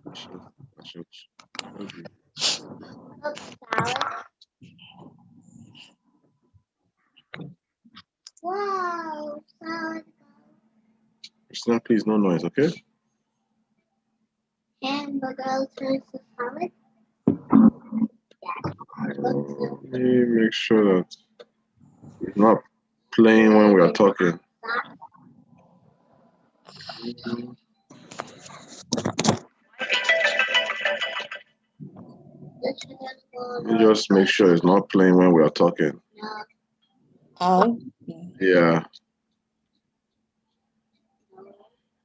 I should maybe. Wow, salad. Christina, please, no noise, okay? Hamburger turns to salad. Let me make sure that it's not playing when we are talking. Let me just make sure it's not playing when we are talking. Oh. Yeah.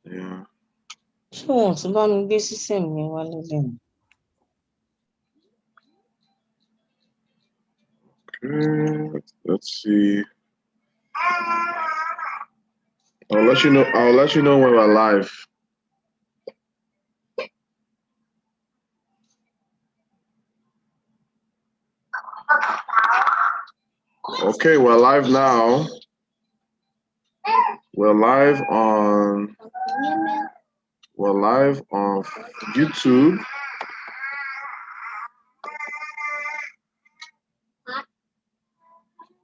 Yeah. Ṣé wọn tún bá mi gbé sísè mi wálé lẹ́nu? Okay. Let's see. I'll let you know. I'll let you know when we're live. Okay, we're live now. We're live on YouTube.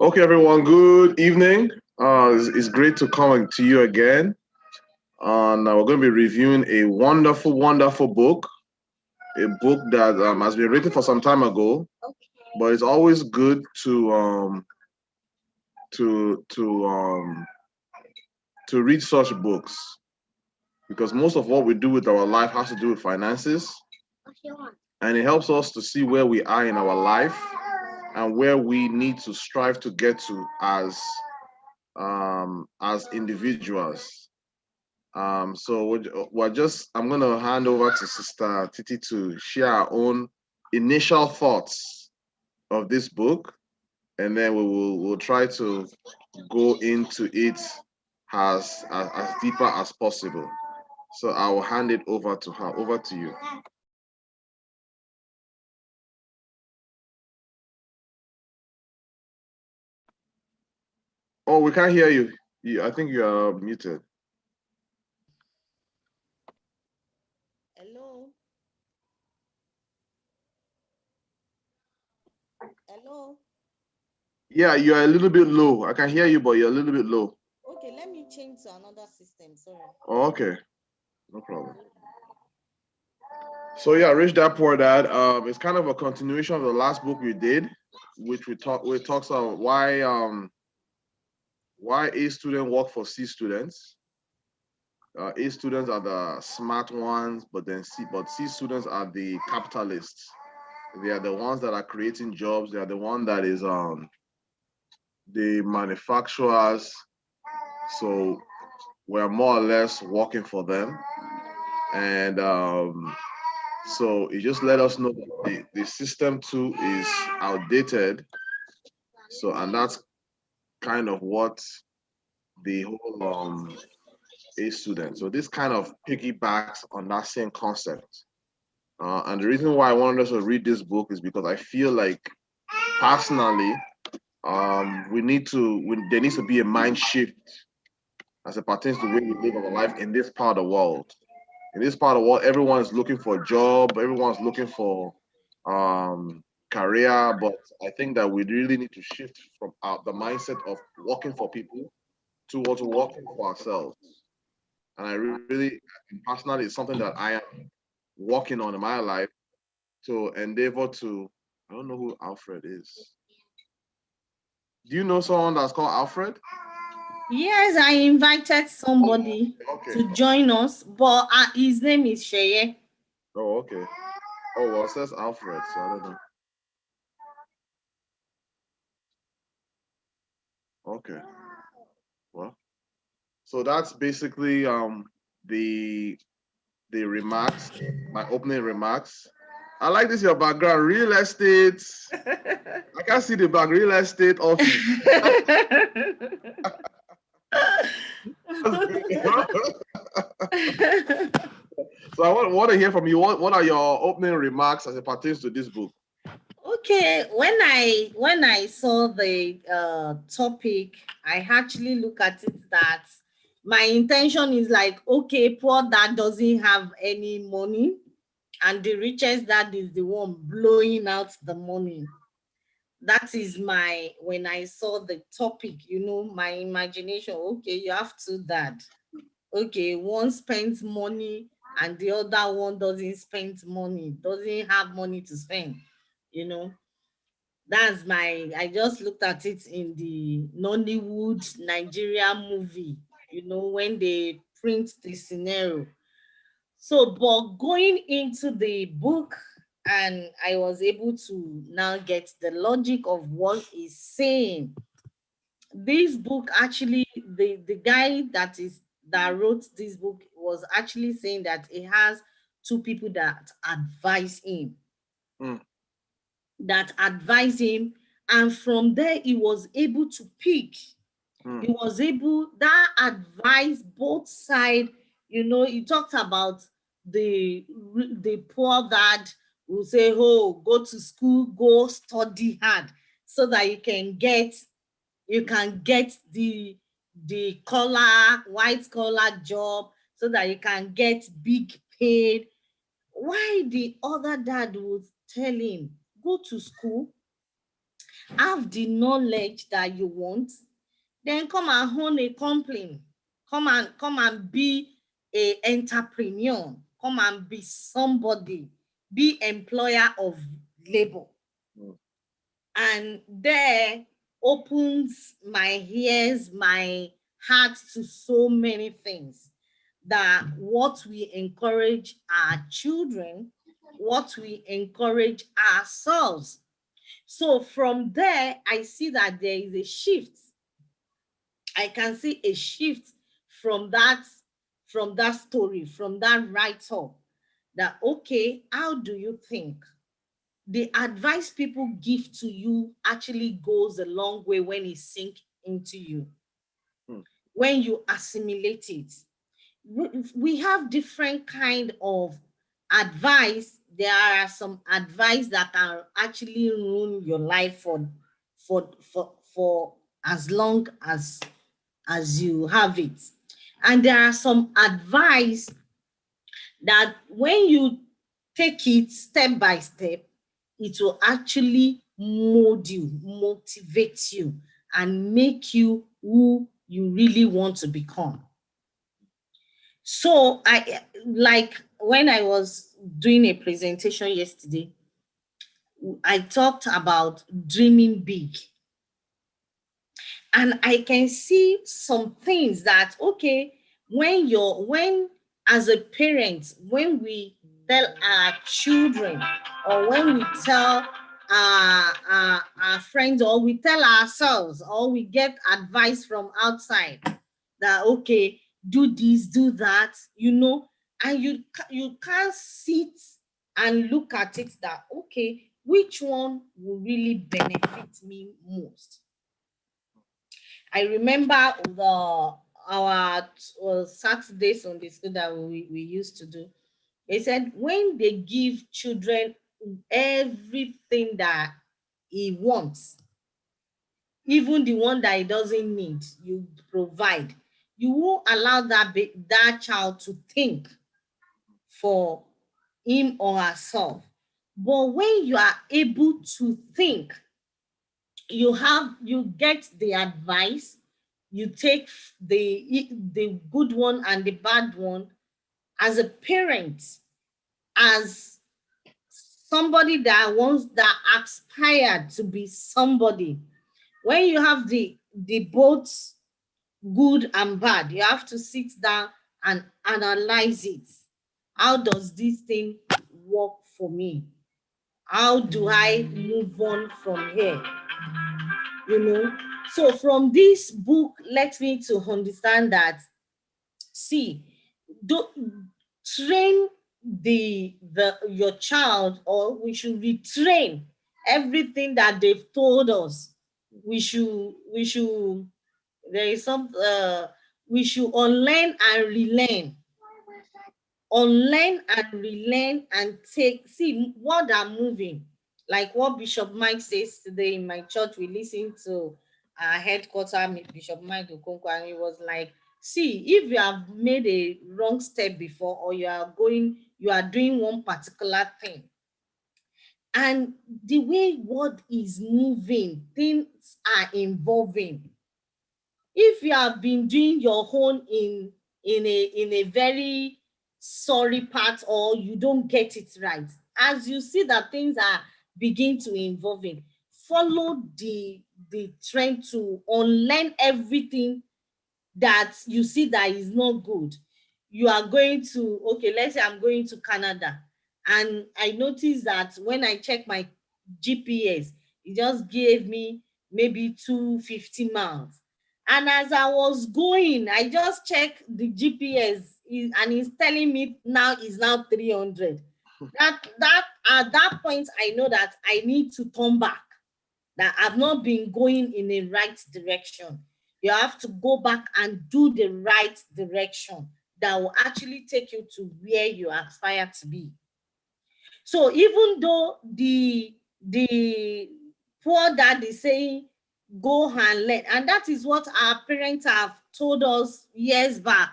Okay, everyone. Good evening. It's great to come to you again. Now we're going to be reviewing a wonderful, wonderful book. A book that has been written for some time ago, but it's always good to read such books, because most of what we do with our life has to do with finances, and it helps us to see where we are in our life and where we need to strive to get to as individuals. So I'm going to hand over to Sister Titi to share our own initial thoughts of this book, and then we'll try to go into it as deeper as possible. So I will hand it over to her. Over to you. Oh, we can't hear you. I think you are muted. Hello. Hello. Yeah, you are a little bit low. I can hear you, but you're a little bit low. Okay, let me change to another system. Sorry. Oh, okay, no problem. So yeah, Rich Dad Poor Dad. It's kind of a continuation of the last book we did, which we talks about why A student work for C students. A students are the smart ones, but C students are the capitalists. They are the ones that are creating jobs. They are the one that is the manufacturers. So we're more or less working for them, and so it just let us know that the system too is outdated. So, and that's kind of what the whole A student. So this kind of piggybacks on that same concept. And the reason why I wanted us to read this book is because I feel like personally, there needs to be a mind shift as it pertains to the way we live our life in this part of the world. In this part of the world, everyone's looking for a job, everyone's looking for career, but I think that we really need to shift from the mindset of working for people towards working for ourselves. And I really, personally, it's something that I am working on in my life to endeavor to. I don't know who Alfred is. Do you know someone that's called Alfred? Yes, I invited somebody to join us, but his name is Sheye. Oh, okay. Oh, well, it says Alfred, so I don't know. Okay. Well, so that's basically the remarks, my opening remarks. I like this your background, real estate. I can see the back, real estate office. So I want to hear from you. What are your opening remarks as it pertains to this book? Okay, when I saw the topic, I actually look at it that my intention is like, okay, poor dad doesn't have any money, and the richest dad is the one blowing out the money. That is my, when I saw the topic, my imagination. Okay, you have two dad. Okay, one spends money and the other one doesn't spend money, doesn't have money to spend. You know, that's my, I just looked at it in the Nollywood Nigeria movie, when they print the scenario. So, but going into the book, and I was able to now get the logic of what he's saying. This book actually, the guy that wrote this book was actually saying that he has two people mm, that advise him, and from there he was able to pick. He mm, was able that advice both side. He talked about the poor dad who say, oh, go to school, go study hard, so that you can get the collar white collar job, so that you can get big paid. Why the other dad would tell him, go to school, have the knowledge that you want, then come and own a company, come and be a entrepreneur, come and be somebody, be employer of labor. mm, And there opens my ears, my heart to so many things, that what we encourage our children, what we encourage ourselves. So from there, I see that there is a shift. I can see a shift from that story, from that write-up, that okay, how do you think? The advice people give to you actually goes a long way when it sinks into you, mm, when you assimilate it. We have different kind of advice. There are some advice that can actually ruin your life for as long as you have it. And there are some advice that when you take it step by step, it will actually mold you, motivate you, and make you who you really want to become. So I, like when I was doing a presentation yesterday, I talked about dreaming big. And I can see some things that okay, when as a parent, when we tell our children, or when we tell our friends, or we tell ourselves, or we get advice from outside, that okay, do this, do that, and you can't sit and look at it, that okay, which one will really benefit me most. I remember our Saturday Sunday school that we used to do. They said when they give children everything that he wants, even the one that he doesn't need, you provide. You won't allow that child to think for him or herself. But when you are able to think, you get the advice, you take the good one and the bad one, as a parent, as somebody that aspired to be somebody. When you have the both good and bad, you have to sit down and analyze it. How does this thing work for me? How do I move on from here? So from this book, let me to understand that, see, do train the your child, or we should retrain everything that they've told us. We should there is some we should unlearn and relearn, and take, see what are moving, like what Bishop Mike says today in my church. We listened to our headquarter Bishop Mike Okonkwo, and he was like, See, if you have made a wrong step before, or you are doing one particular thing, and the way world is moving, things are evolving. If you have been doing your own in a very sorry part, or you don't get it right, as you see that things are begin to evolving, follow the trend to unlearn everything that you see that is not good. You are going to, okay, let's say I'm going to Canada, and I noticed that when I check my GPS, it just gave me maybe 250 miles. And as I was going, I just checked the GPS, and it's telling me now is now 300. That at that point, I know that I need to turn back, that I've not been going in the right direction. You have to go back and do the right direction that will actually take you to where you aspire to be. So even though the poor dad is saying go and learn, and that is what our parents have told us years back,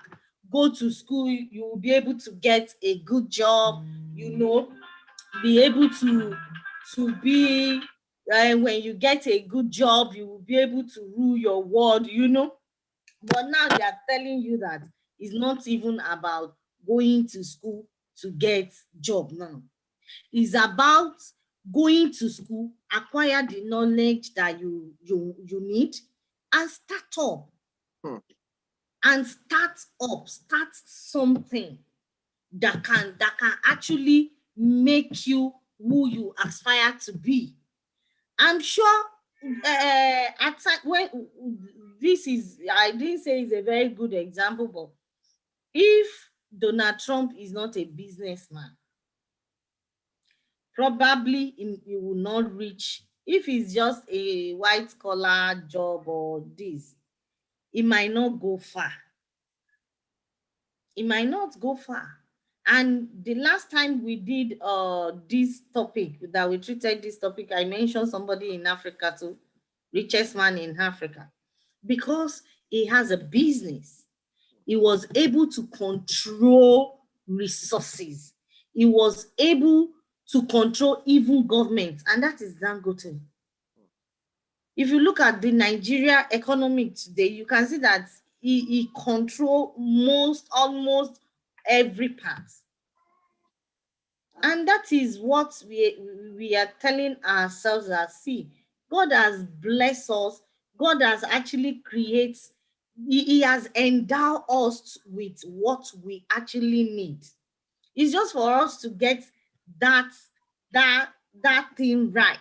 go to school, you will be able to get a good job, you know, be able to be when you get a good job, you will be able to rule your world, you know. But now they are telling you that it's not even about going to school to get job now. It's about going to school, acquire the knowledge that you need, and start up. Hmm. And start something that can actually make you who you aspire to be. I'm sure at time when this is, I didn't say it's a very good example, but if Donald Trump is not a businessman, probably he will not reach. If it's just a white collar job or this, it might not go far. It might not go far. And the last time we did this topic, that we treated this topic, I mentioned somebody in Africa too, richest man in Africa, because he has a business. He was able to control resources. He was able to control even government, and that is Dangote. If you look at the Nigeria economy today, you can see that he control almost every part. And that is what we are telling ourselves that, see, God has blessed us. God has actually created, he has endowed us with what we actually need. It's just for us to get that that that thing right,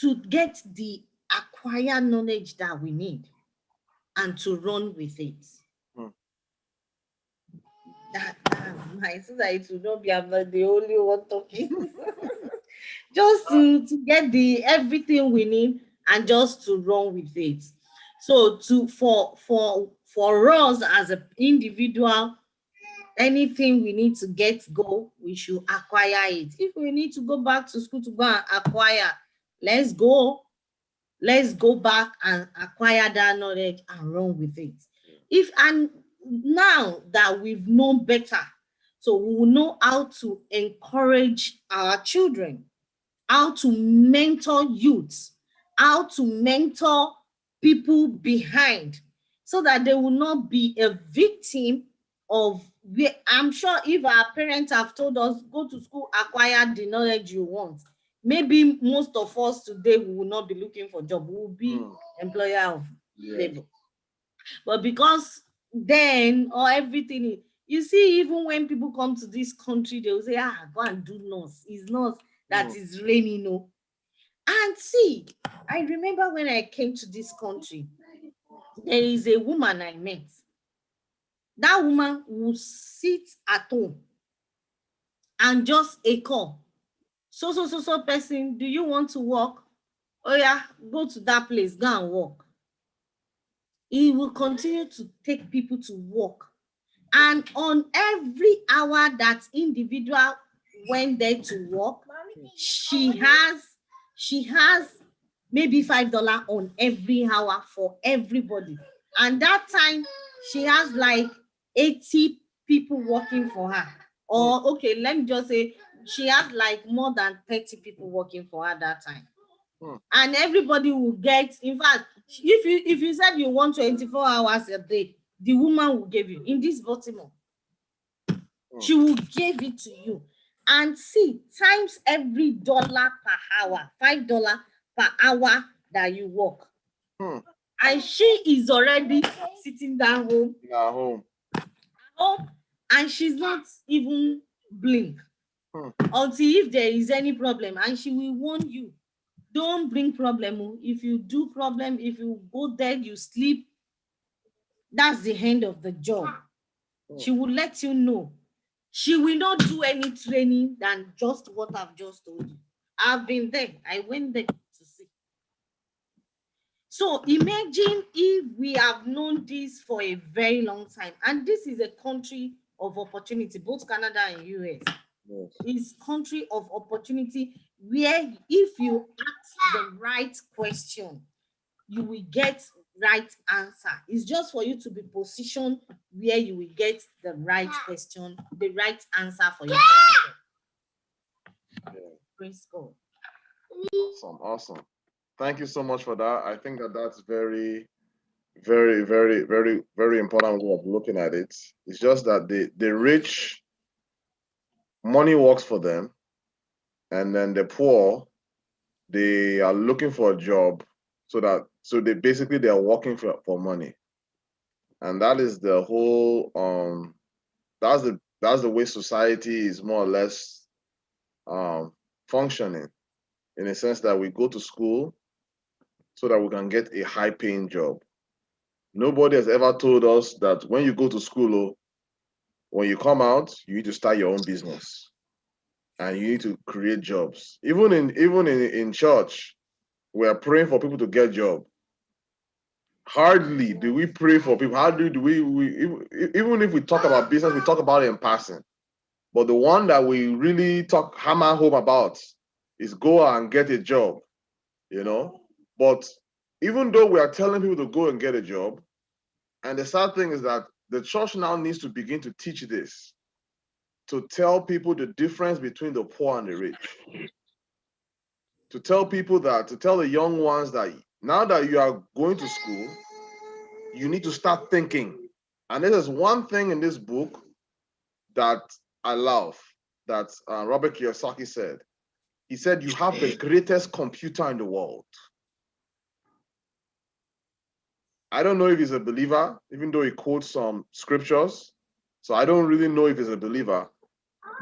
to get the acquired knowledge that we need, and to run with it. Hmm. That's nice, so that it will not be I'm not the only one talking. Just to get the everything we need, and just to run with it. So to for us as an individual, anything we need to go, we should acquire it. If we need to go back to school to go and acquire, let's go. Let's go back and acquire that knowledge and run with it. If and now that we've known better, so we will know how to encourage our children, how to mentor youths, how to mentor people behind, so that they will not be a victim of. I'm sure if our parents have told us, go to school, acquire the knowledge you want, maybe most of us today we will not be looking for job, we will be employer of labor. But because then, or everything, you see, even when people come to this country, they will say, go and do nurse. It's nurse that is raining, no. And see, I remember when I came to this country, there is a woman I met. That woman will sit at home and just a call. So person, do you want to work? Oh yeah, go to that place, go and work. He will continue to take people to work. And on every hour that individual went there to work, she has maybe $5 on every hour for everybody. And that time, she has like 80 people working for her. Or, okay, let me just say, she has like more than 30 people working for her that time. And everybody will get, in fact, if you said you want 24 hours a day, the woman will give you. In this Baltimore, she will give it to you. And see, times every dollar per hour, $5 per hour that you work. And she is already sitting down home, home. and she's not even blink until if there is any problem, and she will warn you, don't bring problem. If you do problem, if you go there, you sleep, that's the end of the job. She will let you know. She will not do any training than just what I've just told you. I've been there. I went there to see. So imagine if we have known this for a very long time, and this is a country of opportunity, both Canada and US. Yes. Is country of opportunity, where if you ask the right question, you will get right answer. It's just for you to be positioned where you will get the right question, the right answer for your question. Yeah. Praise God. Awesome. Thank you so much for that. I think that that's very, very, very, very, very important way of looking at it. It's just that the rich, money works for them, and then the poor, they are looking for a job, so they basically they are working for money. And that is the whole that's the way society is more or less functioning, in a sense that we go to school so that we can get a high paying job. Nobody has ever told us that when you go to school, when you come out, you need to start your own business and you need to create jobs. Even in church, we are praying for people to get job. Hardly do we pray for people. How do we even if we talk about business, we talk about it in passing. But the one that we really talk hammer home about is go and get a job, you know. But even though we are telling people to go and get a job, and the sad thing is that the church now needs to begin to teach this, to tell people the difference between the poor and the rich. To tell the young ones that now that you are going to school, you need to start thinking. And this is one thing in this book that I love, that Robert Kiyosaki said. He said, you have the greatest computer in the world. I don't know if he's a believer, even though he quotes some scriptures. So I don't really know if he's a believer.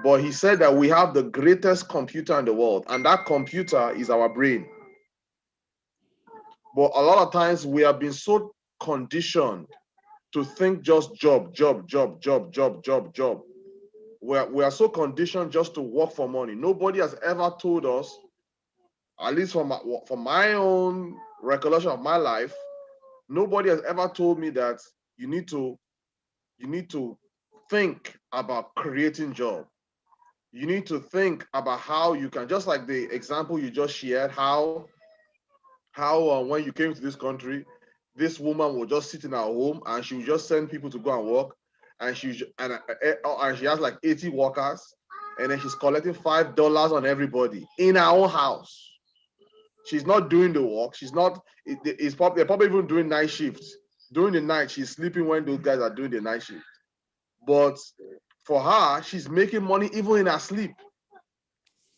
But he said that we have the greatest computer in the world, and that computer is our brain. But a lot of times we have been so conditioned to think just job. We are so conditioned just to work for money. Nobody has ever told us, at least from my own recollection of my life, nobody has ever told me that you need to think about creating job. You need to think about how you can, just like the example you just shared, how when you came to this country, this woman will just sit in her home and she will just send people to go and work, and she has like 80 workers, and then she's collecting $5 on everybody in her own house. She's not doing the work. They're probably even doing night shifts. During the night, she's sleeping when those guys are doing the night shift. But for her, she's making money even in her sleep,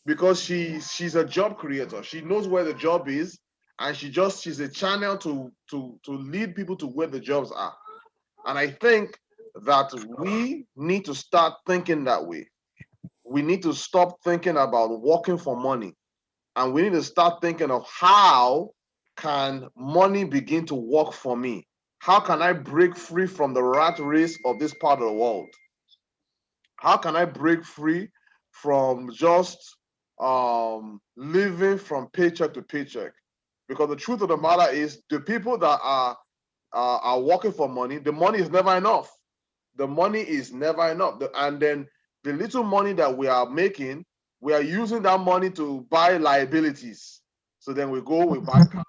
because she's a job creator. She knows where the job is, and she's a channel to lead people to where the jobs are. And I think that we need to start thinking that way. We need to stop thinking about working for money, and we need to start thinking of how can money begin to work for me? How can I break free from the rat race of this part of the world? How can I break free from just living from paycheck to paycheck? Because the truth of the matter is, the people that are working for money, the money is never enough. The money is never enough. And then the little money that we are making, we are using that money to buy liabilities. So then we buy cars,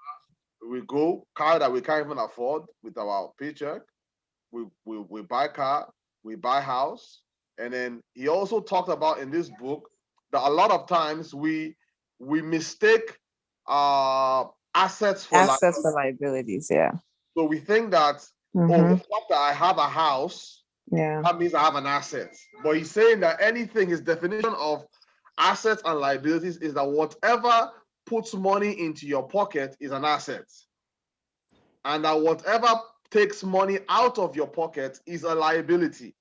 we go car that we can't even afford with our paycheck. We buy car, we buy house, and then he also talked about in this book that a lot of times we mistake uh assets for Assets for liability. liabilities. Yeah. So we think that, oh, the Mm-hmm. fact that I have a house, Yeah. that means I have an asset. But he's saying that anything, his definition of assets and liabilities is that whatever puts money into your pocket is an asset, and that whatever takes money out of your pocket is a liability.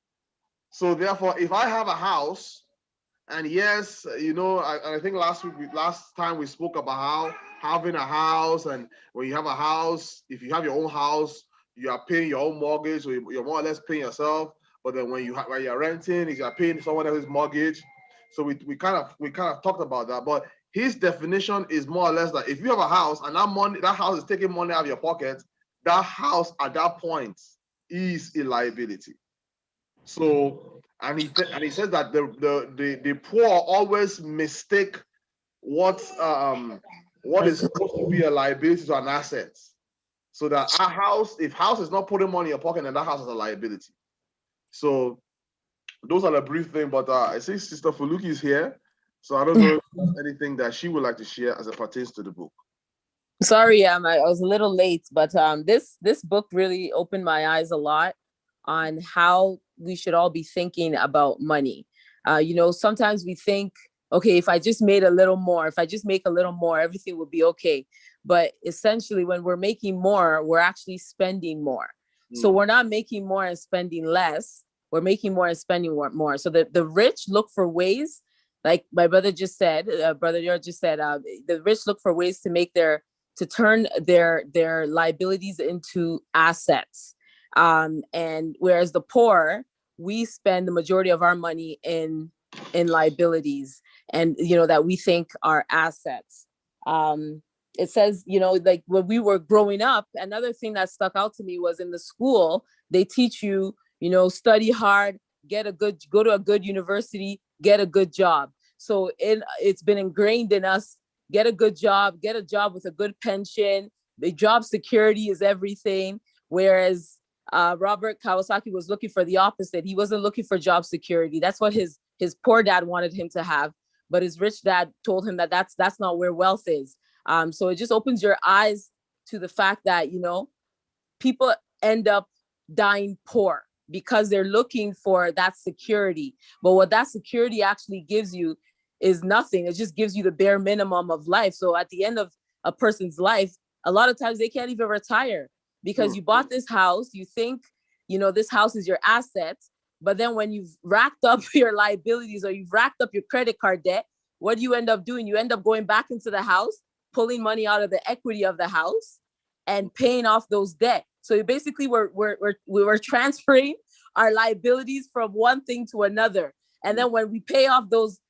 So therefore, if I have a house, and yes, I think last time we spoke about how having a house, and when you have a house, if you have your own house, you are paying your own mortgage, so you're more or less paying yourself. But then when you're renting, is you're paying someone else's mortgage. So we kind of talked about that. But his definition is more or less that if you have a house and that house is taking money out of your pocket, that house at that point is a liability. So, and he says that the poor always mistake what is supposed to be a liability to an asset. So that if house is not putting money in your pocket, then that house is a liability. So those are the brief thing. But I see Sister Fuluki is here, so I don't know if there's anything that she would like to share as it pertains to the book. Sorry, I was a little late, but this book really opened my eyes a lot on how we should all be thinking about money. Sometimes we think, okay, if I just made a little more, if I just make a little more, everything will be okay. But essentially, when we're making more, we're actually spending more. So we're not making more and spending less. We're making more and spending more. So the rich look for ways, like my brother just said, brother Yor just said, the rich look for ways to turn their liabilities into assets. And whereas the poor, we spend the majority of our money in liabilities, and that we think are assets. It says, like when we were growing up, another thing that stuck out to me was in the school, they teach you, study hard, go to a good university, get a good job. So it's been ingrained in us, get a good job, get a job with a good pension. The job security is everything. Whereas Robert Kawasaki was looking for the opposite. He wasn't looking for job security. That's what his poor dad wanted him to have. But his rich dad told him that that's not where wealth is. So it just opens your eyes to the fact that, people end up dying poor because they're looking for that security. But what that security actually gives you is nothing. It just gives you the bare minimum of life. So at the end of a person's life, a lot of times they can't even retire because you bought this house, you think, this house is your asset. But then when you've racked up your liabilities or you've racked up your credit card debt, what do you end up doing? You end up going back into the house, pulling money out of the equity of the house and paying off those debt. So basically we're transferring our liabilities from one thing to another. And then when we pay off those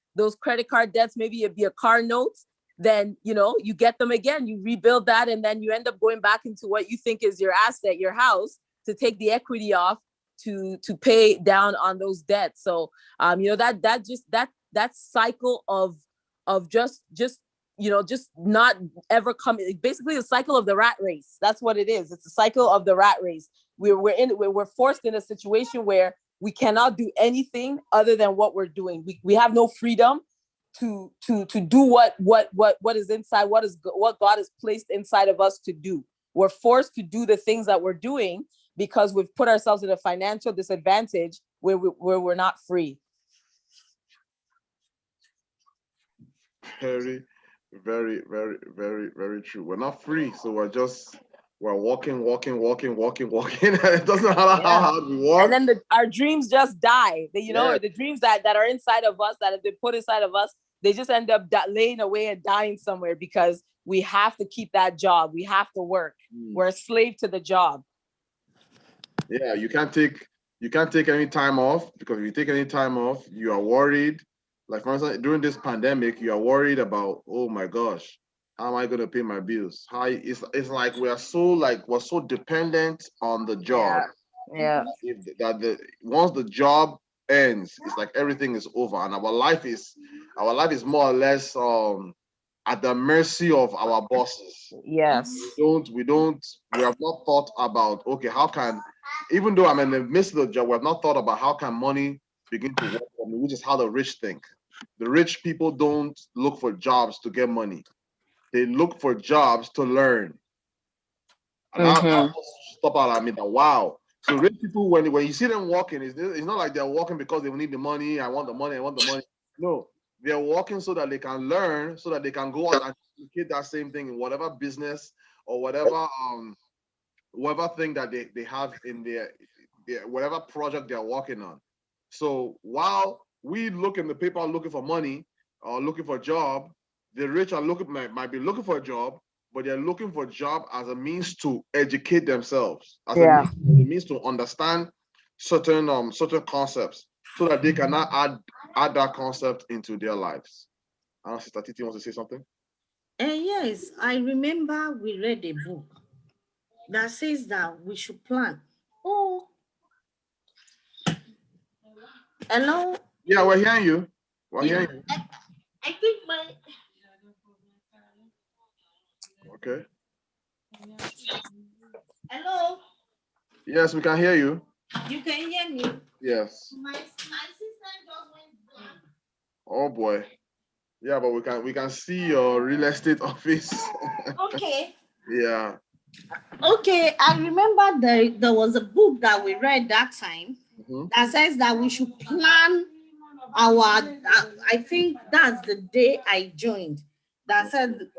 credit card debts, maybe it'd be a car note, then, you get them again, you rebuild that. And then you end up going back into what you think is your asset, your house, to take the equity off to pay down on those debts. So, that cycle of just not ever coming, basically the cycle of the rat race. That's what it is. It's a cycle of the rat race. We're forced in a situation where we cannot do anything other than what we're doing. We have no freedom to do what is inside, what God has placed inside of us to do. We're forced to do the things that we're doing because we've put ourselves in a financial disadvantage where we're not free. Very, very, very, very, very true. We're not free, so we're walking. It doesn't matter how hard we work. And then our dreams just die. The dreams that are inside of us, that have been put inside of us, they just end up laying away and dying somewhere because we have to keep that job. We have to work. We're a slave to the job. Yeah, you can't take any time off, because if you take any time off, you are worried. Like for instance, during this pandemic, you are worried about, oh my gosh, how am I going to pay my bills? It's like we're so dependent on the job. Yeah. Once the job ends, it's like everything is over, and our life is more or less at the mercy of our bosses. Yes. We have not thought about, okay, how can, even though I'm in the midst of the job, we have not thought about how can money begin to work for me, which is how the rich think. The rich people don't look for jobs to get money. They look for jobs to learn. And that Mm-hmm. stop out at me that wow. So rich people, when you see them walking, it's not like they're walking because they need the money. I want the money. I want the money. No, they're walking so that they can learn, so that they can go out and duplicate that same thing in whatever business or whatever thing that they have in their whatever project they're working on. So while we look in the paper looking for money or looking for a job, the rich are might be looking for a job, but they're looking for a job as a means to educate themselves, as Yeah. a means to understand certain concepts, so that they can now add that concept into their lives. I don't know, Sister Titi wants to say something. Yes, I remember we read a book that says that we should plan. Oh, hello. Yeah, we're hearing you. We're Yeah, hearing you. I think my Okay. hello. Yes, we can hear you. You can hear me. Yes. My sister just went. Oh boy. Yeah, but we can see your real estate office. Okay. Yeah. Okay, I remember there was a book that we read that time Mhm. that says that we should plan our. I think that's the day I joined. That said,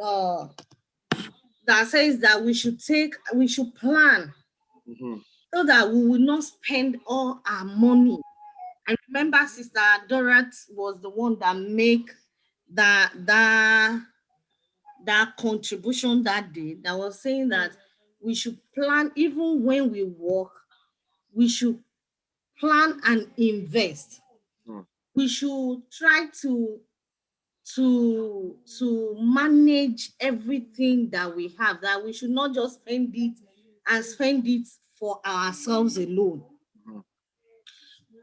that says that we should plan Mhm. so that we will not spend all our money. I remember Sister Dorothy was the one that make that that that contribution that day, that was saying that we should plan even when we work. We should plan and invest. Mm. We should try to manage everything that we have, that we should not just spend it for ourselves alone. Mhm.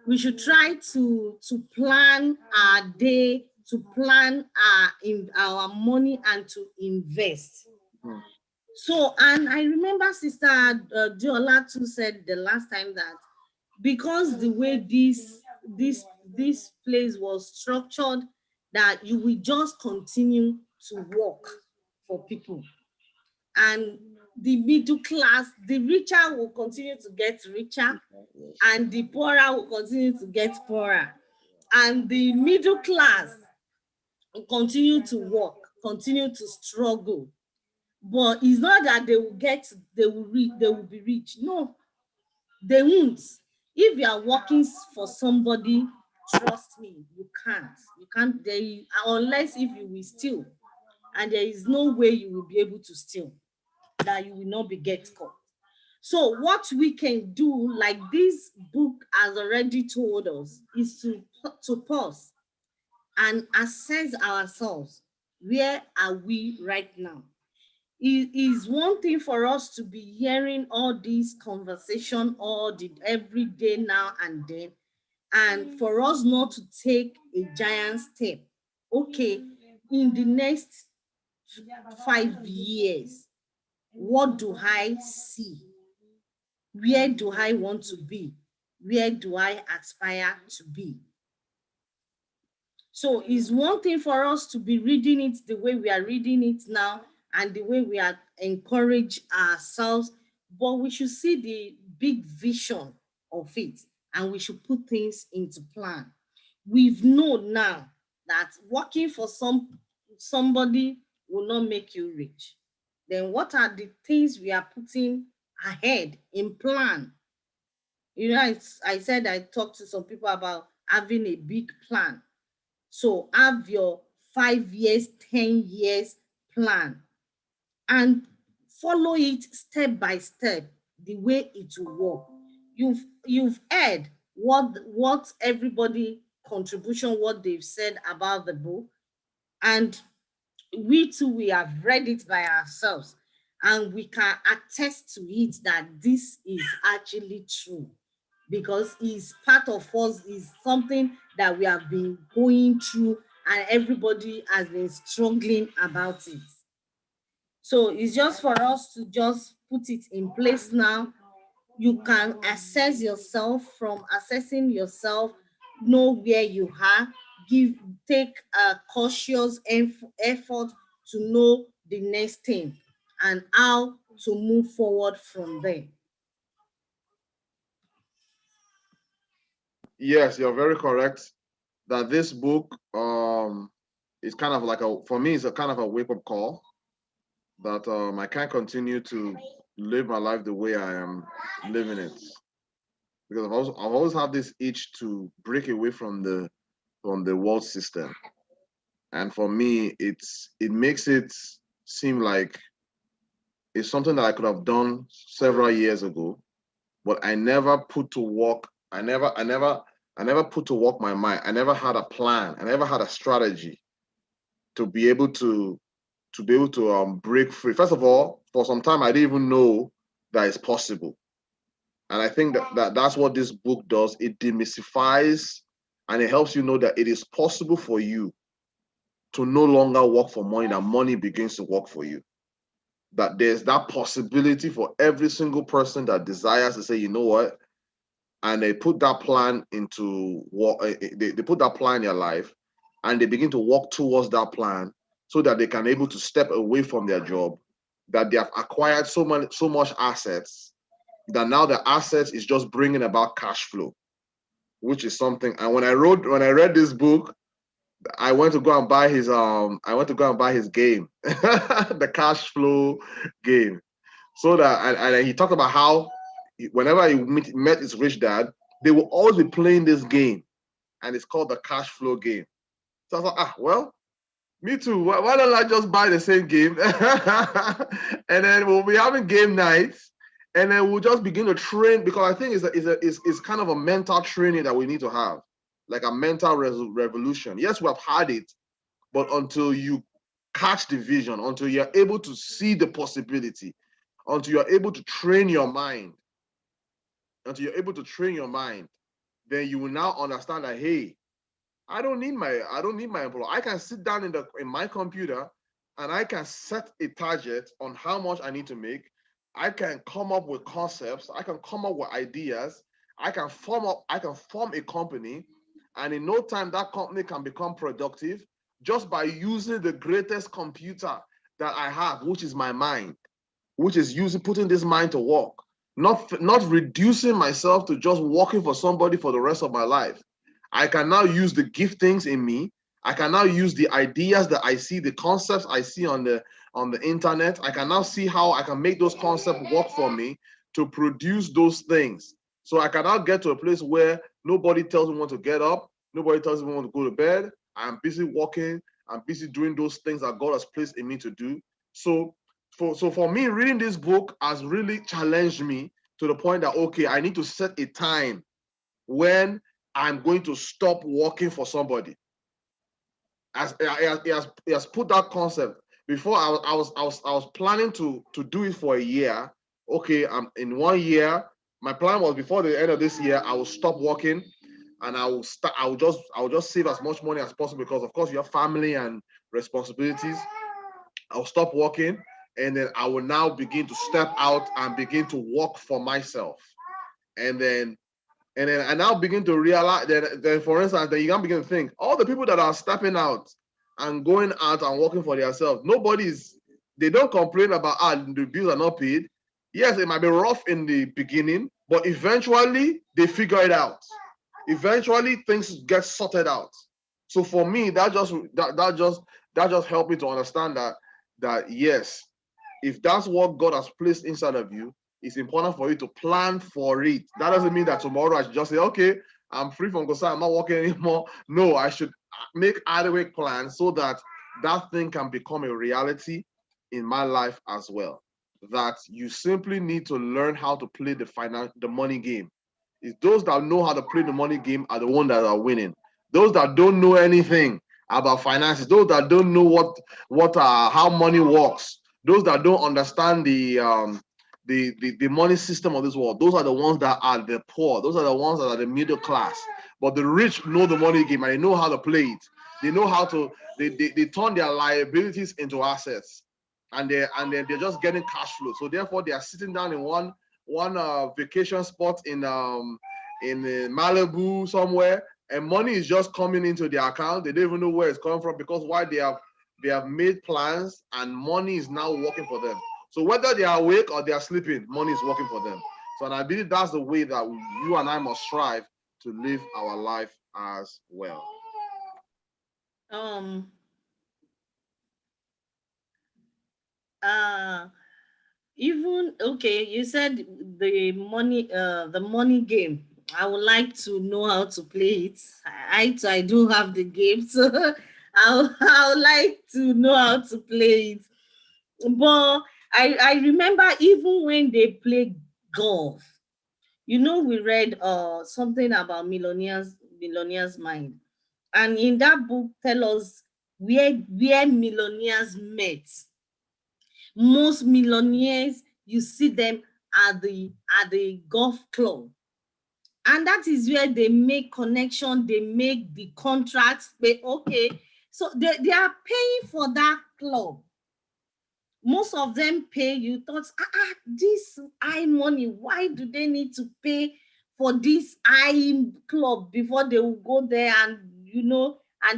We should try to plan our day, to plan our money, and to invest. Mhm. So, and I remember Sister Diola too said the last time that because the way this place was structured, that you will just continue to work for people, and the middle class, the richer will continue to get richer, and the poorer will continue to get poorer, and the middle class will continue to work, continue to struggle. But it's not that they will be rich. No, they won't. If you are working for somebody, trust me, you can't they unless if you will steal, and there is no way you will be able to steal, that you will not be get caught. So what we can do, like this book has already told us, is to pause and assess ourselves. Where are we right now? It is one thing for us to be hearing all these conversation all the every day now and then, and for us not to take a giant step. Okay, in the next 5 years, what do I see? Where do I want to be? Where do I aspire to be? So it's one thing for us to be reading it the way we are reading it now and the way we are encourage ourselves, but we should see the big vision of it, and we should put things into plan. We've known now that working for somebody will not make you rich. Then what are the things we are putting ahead in plan? I said I talked to some people about having a big plan. So have your 5 years, 10 years plan, and follow it step by step the way it will work. You've heard what everybody contribution, what they've said about the book, and we too, we have read it by ourselves, and we can attest to it that this is actually true, because it's part of us, is something that we have been going through, and everybody has been struggling about it. So it's just for us to just put it in place now. You can assess yourself. From assessing yourself, know where you are, give take a cautious effort to know the next thing and how to move forward from there. Yes, you're very correct that this book is kind of like for me, it's a kind of a wake-up call that I can't continue to live my life the way I am living it, because I've always had this itch to break away from the world system. And for me, it makes it seem like it's something that I could have done several years ago, but I never put to work. I never put to work my mind. I never had a plan. I never had a strategy to be able to break free. First of all, for some time I didn't even know that it's possible. And I think that's what this book does. It demystifies and it helps you know that it is possible for you to no longer work for money, that money begins to work for you. That there's that possibility for every single person that desires to say, you know what, and they put that plan into what they put that plan in their life, and they begin to walk towards that plan so that they can able to step away from their job, that they have acquired so much assets, that now the assets is just bringing about cash flow, which is something. And when I read this book, I went to go and buy his game, the cash flow game. So that and he talked about how whenever he met his rich dad, they will always be playing this game, and it's called the cash flow game. So I thought, well, me too. Why don't I just buy the same game, and then we'll be having game nights, and then we'll just begin to train, because I think it's kind of a mental training that we need to have, like a mental revolution. Yes, we have had it, but until you catch the vision, until you're able to see the possibility, until you're able to train your mind, then you will now understand that, hey, I don't need my employer. I can sit down in my computer and I can set a target on how much I need to make. I can come up with concepts. I can come up with ideas. I can form a company, and in no time that company can become productive just by using the greatest computer that I have, which is my mind, which is putting this mind to work, not reducing myself to just working for somebody for the rest of my life. I can now use the giftings in me. I can now use the ideas that I see, the concepts I see on the internet. I can now see how I can make those concepts work for me to produce those things. So I can now get to a place where nobody tells me when to get up, nobody tells me when to go to bed. I'm busy working. I'm busy doing those things that God has placed in me to do. So for me, reading this book has really challenged me to the point that, okay, I need to set a time when I'm going to stop working for somebody. As he has put that concept before. I was planning to do it for a year. Okay, I'm in 1 year. My plan was before the end of this year, I will stop working, and I will start. I will just save as much money as possible, because of course you have family and responsibilities. I'll stop working, and then I will now begin to step out and begin to work for myself. And then and then I now begin to realize that, for instance, that you can begin to think all the people that are stepping out and going out and working for themselves, they don't complain about the bills are not paid. Yes, it might be rough in the beginning, but eventually they figure it out. Eventually things get sorted out. So for me, that just helped me to understand that yes, if that's what God has placed inside of you, it's important for you to plan for it. That doesn't mean that tomorrow I should just say, okay, I'm free from Gosa, I'm not working anymore. No, I should make adequate plans so that that thing can become a reality in my life as well. That you simply need to learn how to play the money game. It's those that know how to play the money game are the ones that are winning. Those that don't know anything about finances, those that don't know how money works, those that don't understand the money system of this world, those are the ones that are the poor. Those are the ones that are the middle class. But the rich know the money game and they know how to play it. They know how to, they turn their liabilities into assets, and they're just getting cash flow. So therefore, they are sitting down in one vacation spot in Malibu somewhere, and money is just coming into their account. They don't even know where it's coming from, because why? They have made plans, and money is now working for them. So whether they are awake or they are sleeping, money is working for them. So, and I believe that's the way that you and I must strive to live our life as well. Um. Uh. Even okay, you said the money game. I would like to know how to play it. I do have the game, so I would like to know how to play it. But I remember even when they play golf, we read something about millionaires mind, and in that book tell us where millionaires met. Most millionaires, you see them at the golf club, and that is where they make connection, they make the contracts. Okay, so they are paying for that club. Most of them pay. You thought, this high money, why do they need to pay for this high club before they will go there? And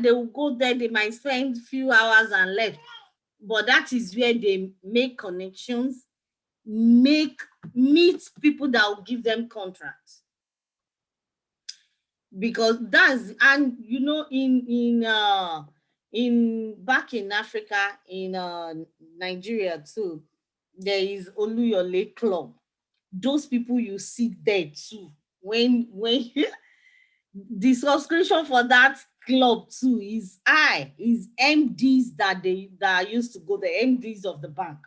they will go there, they might spend few hours and left. But that is where they make connections, meet people that will give them contracts. Because that's, and in back in Africa, in Nigeria too, there is Oluyole Club. Those people you see there too. When the subscription for that club too is high, is MDs that used to go, the MDs of the bank.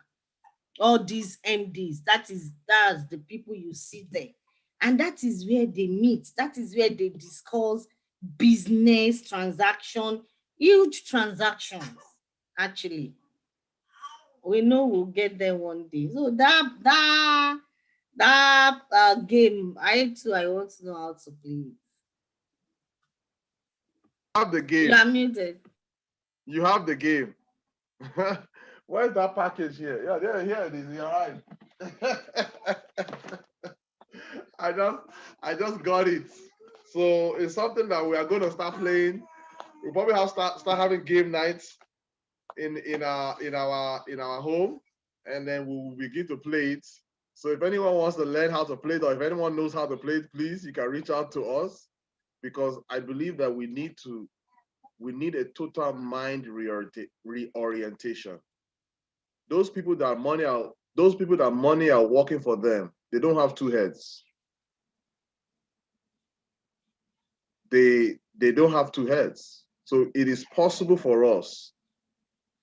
All these MDs, that's the people you see there. And that is where they meet. That is where they discuss business transaction, huge transactions. Actually, we know we'll get there one day. So that game, I want to know how to play it. Have the You game. are muted. You have the game. Where's that package here? Yeah, there, here it is. You're right. I just got it. So it's something that we are going to start playing. We probably have start having game nights in our home, and then we will begin to play it. So if anyone wants to learn how to play it, or if anyone knows how to play it, please, you can reach out to us, because I believe that we need a total mind reorientation. Those people that money are working for them, they don't have two heads. They don't have two heads. So it is possible for us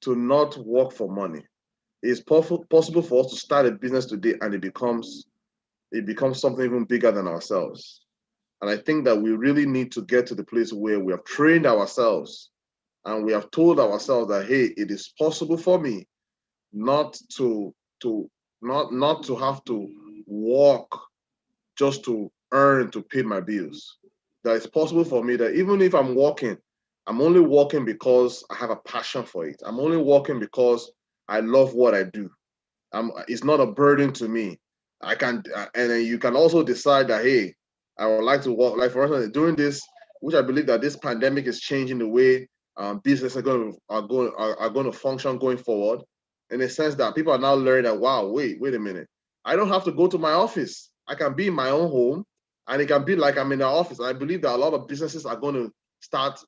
to not work for money. It's possible for us to start a business today, and it becomes something even bigger than ourselves. And I think that we really need to get to the place where we have trained ourselves, and we have told ourselves that, hey, it is possible for me not to have to work just to earn to pay my bills. That it's possible for me that even if I'm working, I'm only working because I have a passion for it. I'm only working because I love what I do. It's not a burden to me. I can, and then you can also decide that, hey, I would like to work. Like, for instance, during this, which I believe that this pandemic is changing the way business are going to function going forward, in the sense that people are now learning that, wow, wait a minute, I don't have to go to my office. I can be in my own home, and it can be like I'm in the office. I believe that a lot of businesses are going to start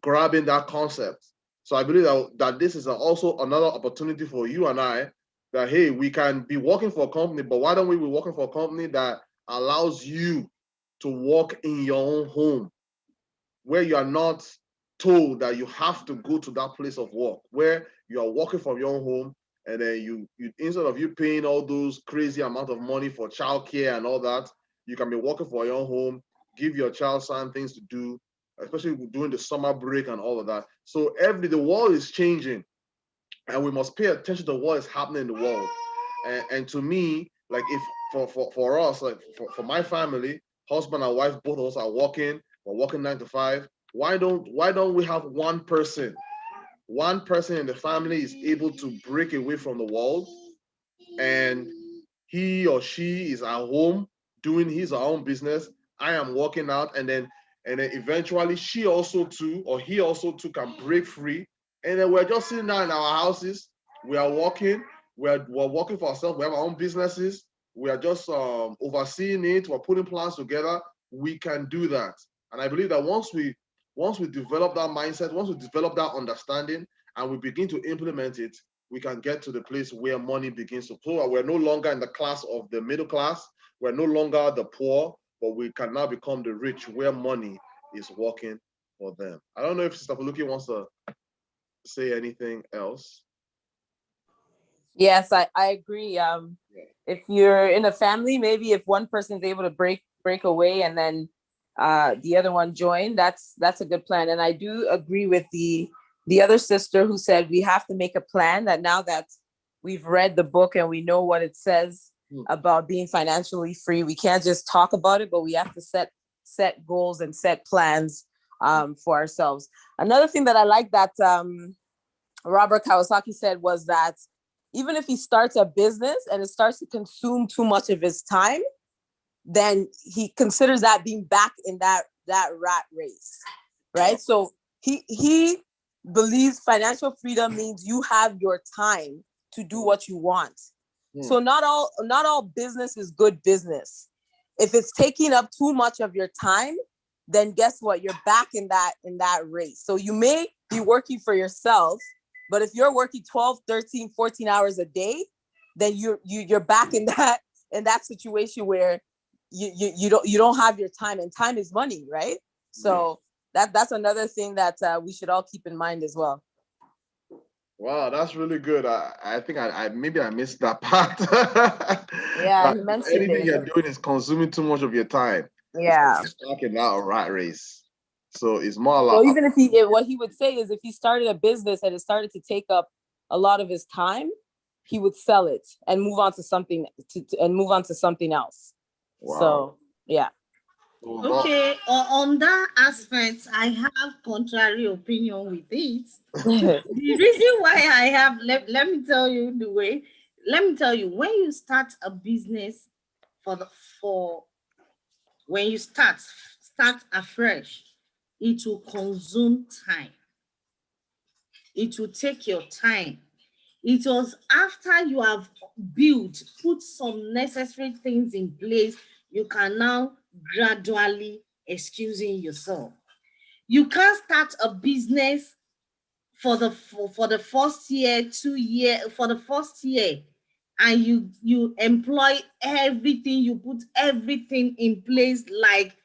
grabbing that concept. So I believe that this is also another opportunity for you and I, that, hey, we can be working for a company, but why don't we be working for a company that allows you to work in your own home, where you are not told that you have to go to that place of work, where you are working from your own home, and then you instead of you paying all those crazy amount of money for childcare and all that, you can be working for your own home, give your child some things to do, especially during the summer break and all of that. So the world is changing, and we must pay attention to what is happening in the world. And to me, like, if for us, like for my family, husband and wife, both of us are working. We're working 9 to 5. why don't we have one person in the family is able to break away from the world, and he or she is at home doing his or her own business. I am working out, and then eventually she also too, or he also too, can break free. And then we're just sitting down in our houses. We are working. We're working for ourselves. We have our own businesses. We are just overseeing it. We're putting plans together. We can do that. And I believe that once we develop that mindset, once we develop that understanding, and we begin to implement it, we can get to the place where money begins to flow. We're no longer in the class of the middle class. We're no longer the poor, but we can now become the rich where money is working for them. I don't know if Sister Paluki wants to say anything else. Yes, I agree. If you're in a family, maybe if one person is able to break away and then the other one join, that's a good plan. And I do agree with the other sister who said we have to make a plan, that now that we've read the book and we know what it says about being financially free, we can't just talk about it, but we have to set goals and set plans for ourselves. Another thing that I like that Robert Kawasaki said was that even if he starts a business and it starts to consume too much of his time, then he considers that being back in that rat race, right? So he believes financial freedom means you have your time to do what you want. So not all business is good business. If it's taking up too much of your time, then guess what? You're back in that race. So you may be working for yourself, but if you're working 12, 13, 14 hours a day, then you're back in that situation where you don't have your time, and time is money, right? So that's another thing that we should all keep in mind as well. Wow, that's really good. I think I maybe I missed that part. Yeah, he mentioned anything it. you're doing is consuming too much of your time. Yeah. It's talking out a rat race. So it's more like, So even if what he would say is if he started a business and it started to take up a lot of his time, he would sell it and move on to something else. wow. So yeah. Okay, on that aspect, I have contrary opinion with it. The reason why I have, let me tell you when you start a business for when you start afresh, it will consume time. It will take your time. It was after you have put some necessary things in place, you can now gradually excusing yourself. You can't start a business for the first year, 2 year, for the first year, and you employ everything, you put everything in place like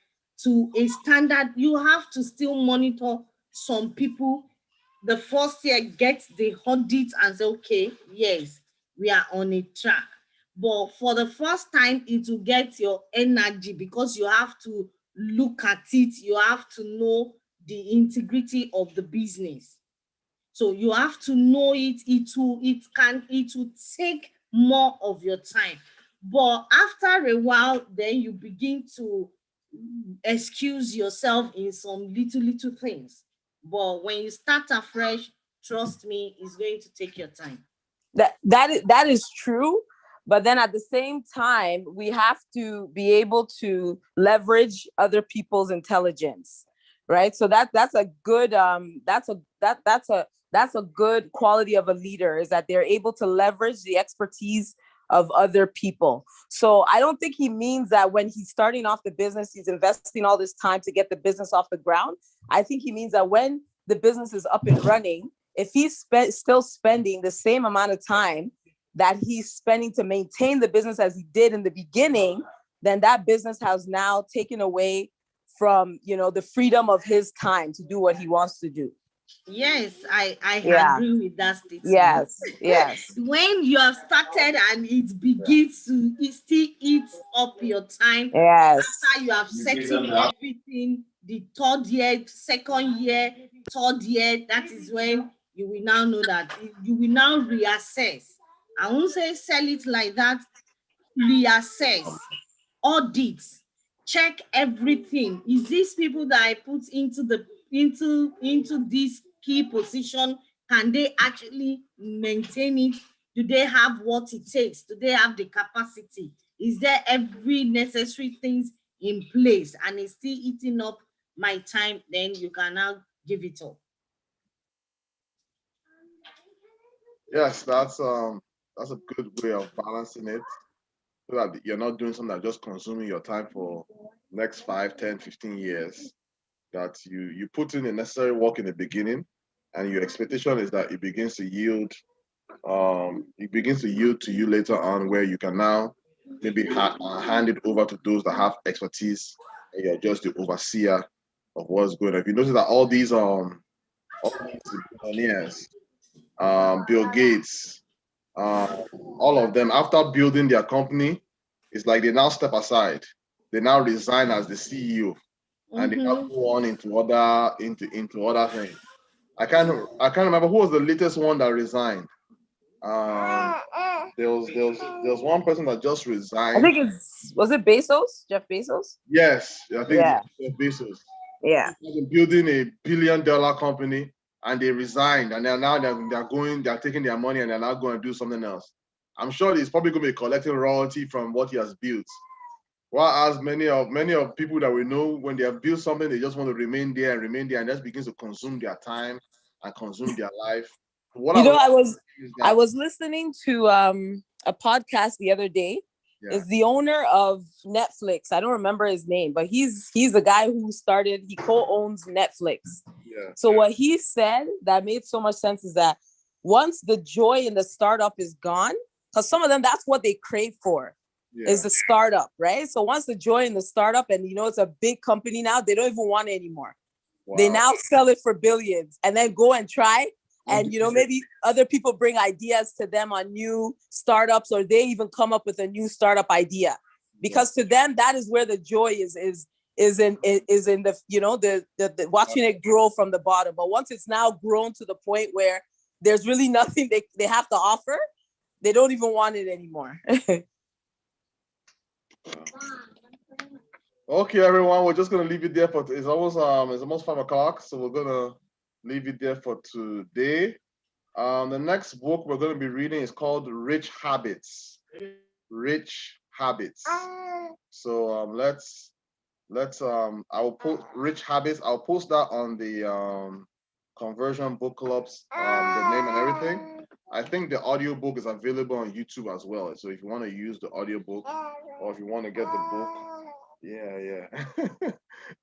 to a standard. You have to still monitor some people. The first year, get the audit and say, okay, yes, we are on a track. But for the first time, it will get your energy because you have to look at it. You have to know the integrity of the business. So you have to know it. It will take more of your time. But after a while, then you begin to excuse yourself in some little things. But when you start afresh, trust me, it's going to take your time. That is true. But then at the same time, we have to be able to leverage other people's intelligence, right? So that's a good that's a good quality of a leader, is that they're able to leverage the expertise of other people. So I don't think he means that when he's starting off the business, he's investing all this time to get the business off the ground. I think he means that when the business is up and running, if he's still spending the same amount of time that he's spending to maintain the business as he did in the beginning, then that business has now taken away from, the freedom of his time to do what he wants to do. Yes, I Yeah. agree with that statement. Yes. When you have started and it begins to still eats up your time, Yes. after you have settled everything, the third year, second year, third year, that is when you will now know that you will now reassess. I won't say sell it like that. Reassess, audit, check everything. Is these people that I put into the into this key position? Can they actually maintain it? Do they have what it takes? Do they have the capacity? Is there every necessary things in place and it's still eating up my time? Then you can now give it up. Yes, that's a good way of balancing it, so that you're not doing something that's just consuming your time for next 5, 10, 15 years. That you put in the necessary work in the beginning, and your expectation is that it begins to yield to you later on, where you can now maybe hand it over to those that have expertise, and you're just the overseer of what's going on. If you notice that all these billionaires, Bill Gates, all of them, after building their company, it's like they now step aside. They now resign as the CEO, and they now go on into other things. I can't remember who was the latest one that resigned. There was one person that just I resigned. think was it Bezos? Jeff Bezos? Yes, I think Yeah. it's Bezos. Yeah. They've been building a billion-dollar company, and they resigned, and they're taking their money, and they're now going to do something else. I'm sure he's probably going to be collecting royalty from what he has built. Whereas many of people that we know, when they have built something, they just want to remain there, and just begins to consume their time and consume their life. What You know, I I was listening to a podcast the other day. Yeah. Is the owner of Netflix. I don't remember his name, but he's the guy who started, he co-owns Netflix. Yeah. So what he said that made so much sense is that once the joy in the startup is gone, because some of them, that's what they crave for, is the startup, right? So once the joy in the startup, and it's a big company now, they don't even want it anymore. Wow. They now sell it for billions and then go and try. And, maybe other people bring ideas to them on new startups, or they even come up with a new startup idea, because to them, that is where the joy is in the, the watching it grow from the bottom. But once it's now grown to the point where there's really nothing they have to offer, they don't even want it anymore. Okay, everyone, we're just going to leave it there it's almost 5 o'clock. So we're going to leave it there for today. The next book we're going to be reading is called Rich Habits. Rich Habits. So I will post Rich Habits. I'll post that on the Conversion Book Club's the name and everything. I think the audio book is available on YouTube as well. So if you want to use the audio book, or if you want to get the book,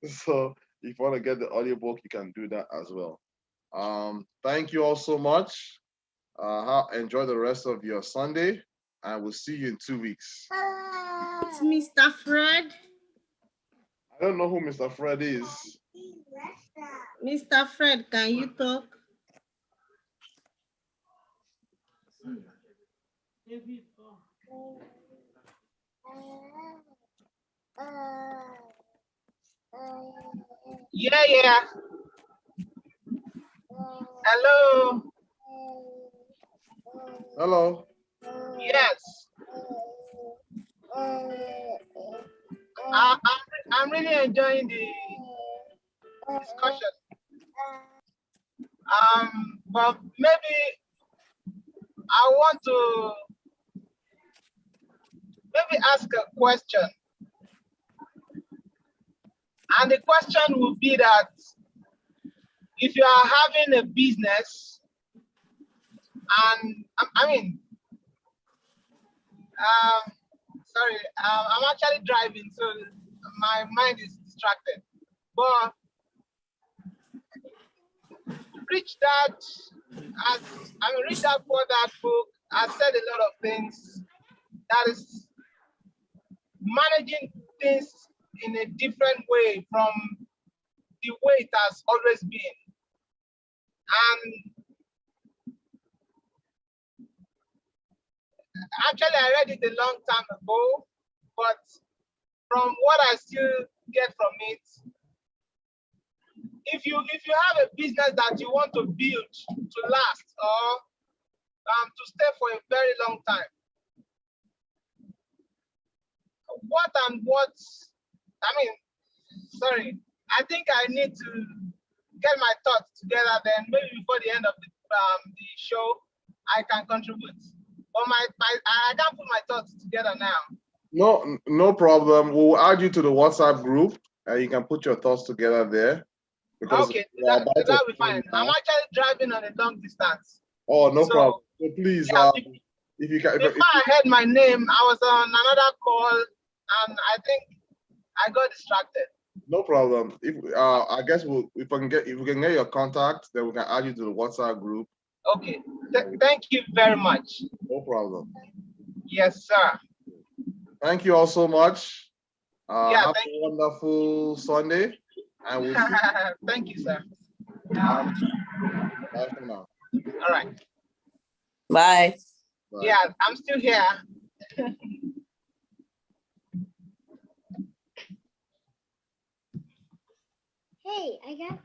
so if you want to get the audio book, you can do that as well. Thank you all so much. Enjoy the rest of your Sunday, and we'll see you in 2 weeks. It's Mr. Fred. I don't know who Mr. Fred is. Mr. Fred, can you talk? Yeah. Hello. Hello. Yes. I'm really enjoying the discussion. But maybe I want to ask a question. And the question would be that if you are having a business, and sorry, I'm actually driving, so my mind is distracted. But Rich Dad Rich Dad Poor Dad book has said a lot of things. That is managing things in a different way from the way it has always been. And actually, I read it a long time ago, but from what I still get from it, if you have a business that you want to build to last, or to stay for a very long time, I think I need to get my thoughts together, then maybe before the end of the show, I can contribute. But I can't put my thoughts together now. No problem. We'll add you to the WhatsApp group, and you can put your thoughts together there. Because Okay, we're about to that'll be fine. end I'm now. actually driving on a long distance. Oh, no So, problem. So please, yeah, if you can, before I heard my name, I was on another call, and I think I got distracted. no problem. If I guess if we can get your contact, then we can add you to the WhatsApp group. Okay, thank you very much. No problem. Yes, sir. Thank you all so much. Yeah, Have a wonderful Sunday, and we'll see you. Thank you, sir. Bye for now. All right. Bye. Bye. Yeah, I'm still here. Hey, I got